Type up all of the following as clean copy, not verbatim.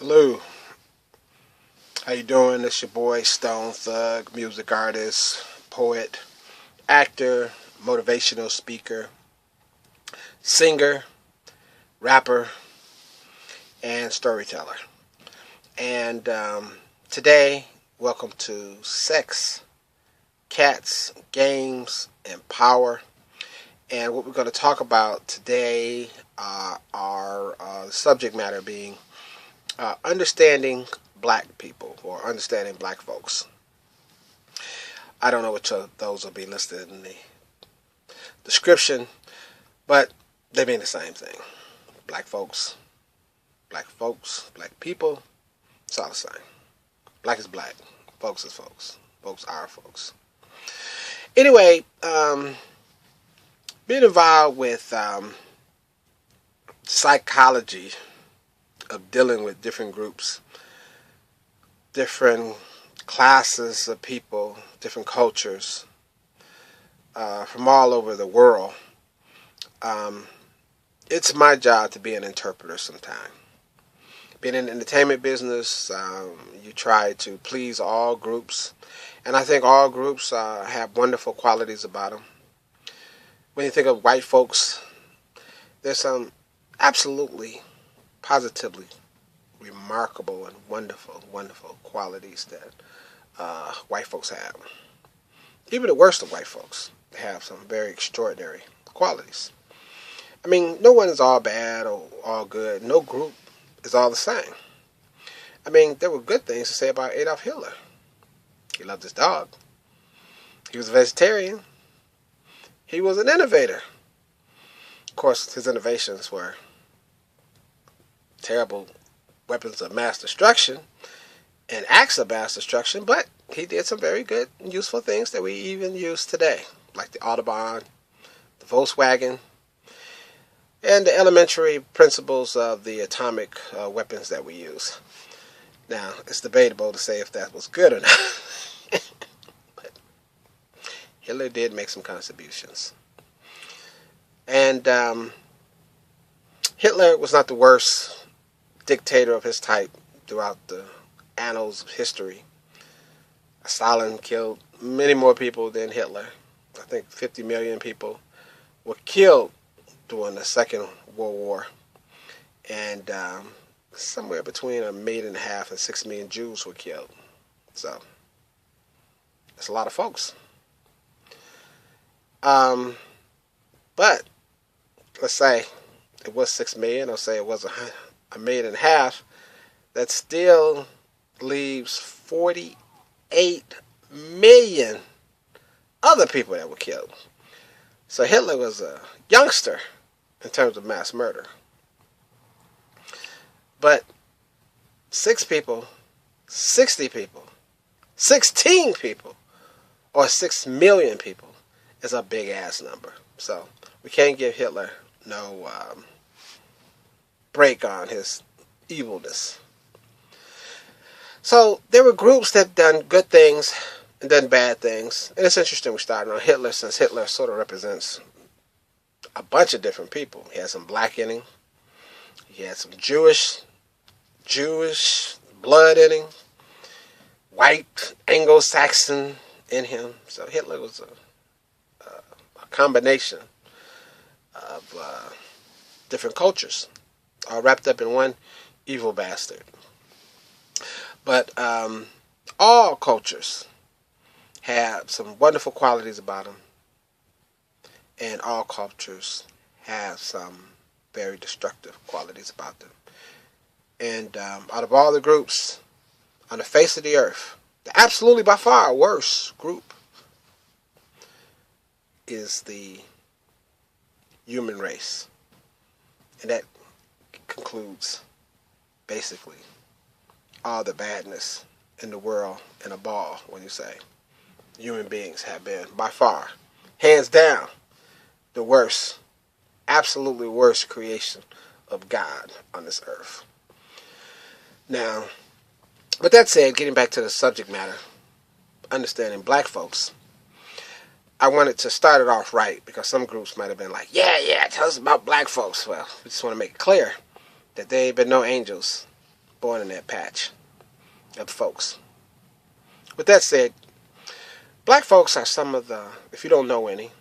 Hello, how you doing? It's your boy StoneThug, music artist, poet, actor, motivational speaker, singer, rapper, and storyteller. And today, welcome to Sex, Cats, Games, and Power. And what we're going to talk about today are the subject matter being understanding black people or understanding black folks. I don't know which of those will be listed in the description, but they mean the same thing. Black folks, black people, it's all the same. Black is black, folks is folks, folks are folks. Anyway, being involved with psychology of dealing with different groups, different classes of people, different cultures from all over the world. It's my job to be an interpreter sometime. Being in the entertainment business, you try to please all groups, and I think all groups have wonderful qualities about them. When you think of white folks, there's some absolutely, positively remarkable and wonderful qualities that white folks have. Even the worst of white folks have some very extraordinary qualities. I mean, no one is all bad or all good. No group is all the same. I mean, there were good things to say about Adolf Hitler. He loved his dog. He was a vegetarian. He was an innovator. Of course, his innovations were terrible weapons of mass destruction and acts of mass destruction, but he did some very good and useful things that we even use today, like the Autobahn, the Volkswagen, and the elementary principles of the atomic weapons that we use. Now, it's debatable to say if that was good or not. But Hitler did make some contributions. And Hitler was not the worst dictator of his type throughout the annals of history. Stalin killed many more people than Hitler. I think 50 million people were killed during the Second World War. And somewhere between 1.5 million and 6 million Jews were killed. So, that's a lot of folks. But, let's say it was 6 million, or say it was 1.5 million, that still leaves 48 million other people that were killed. So Hitler was a youngster in terms of mass murder. But 6 people, 60 people, 16 people, or 6 million people is a big ass number. So we can't give Hitler no break on his evilness. So there were groups that done good things and done bad things. And it's interesting we started on Hitler, since Hitler sort of represents a bunch of different people. He had some black in him. He had some Jewish blood in him. White, Anglo-Saxon in him. So Hitler was a combination of different cultures, all wrapped up in one evil bastard. But all cultures have some wonderful qualities about them, and all cultures have some very destructive qualities about them. And out of all the groups on the face of the earth, the absolutely by far worst group is the human race. And that concludes basically all the badness in the world in a ball when you say human beings have been by far, hands down, the worst, absolutely worst creation of God on this earth. Now, with that said, getting back to the subject matter, understanding black folks, I wanted to start it off right, because some groups might have been like, yeah, tell us about black folks. Well, we just want to make it clear that they ain't been no angels. born in that patch of folks. With that said, black folks are some of the, if you don't know any,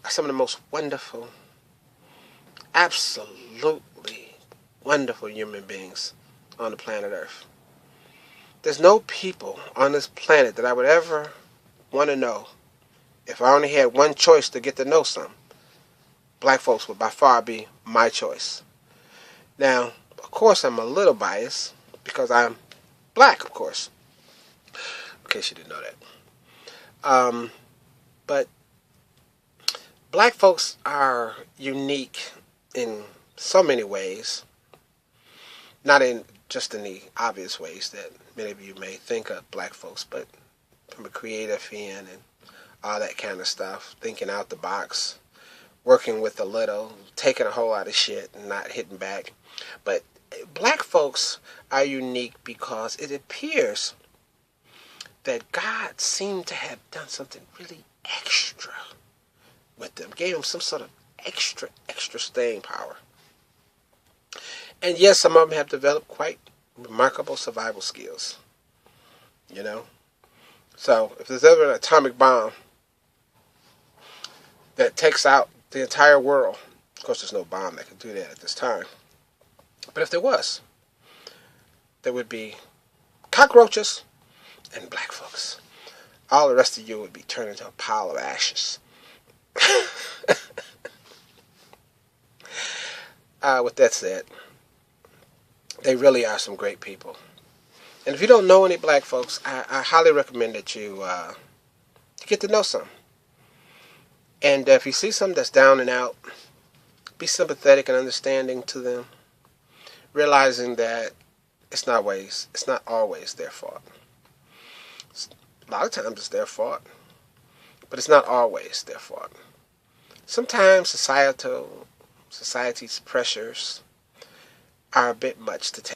are some of the most wonderful, absolutely wonderful human beings on the planet Earth. There's no people on this planet that I would ever want to know. If I only had one choice to get to know some, black folks would by far be my choice. Now, of course, I'm a little biased because I'm black, of course. In case you didn't know that. But black folks are unique in so many ways. Not in just in the obvious ways that many of you may think of black folks, but from a creative end and all that kind of stuff. Thinking out the box, working with a little, taking a whole lot of shit and not hitting back. But black folks are unique because it appears that God seemed to have done something really extra with them. Gave them some sort of extra staying power. And yes, some of them have developed quite remarkable survival skills. You know? So, if there's ever an atomic bomb that takes out the entire world, of course there's no bomb that can do that at this time, but if there was, there would be cockroaches and black folks. All the rest of you would be turned into a pile of ashes. With that said, they really are some great people. And if you don't know any black folks, I highly recommend that you get to know some. And if you see some that's down and out, be sympathetic and understanding to them, realizing that it's not always their fault. A lot of times it's their fault, but it's not always their fault. Sometimes society's pressures are a bit much to take.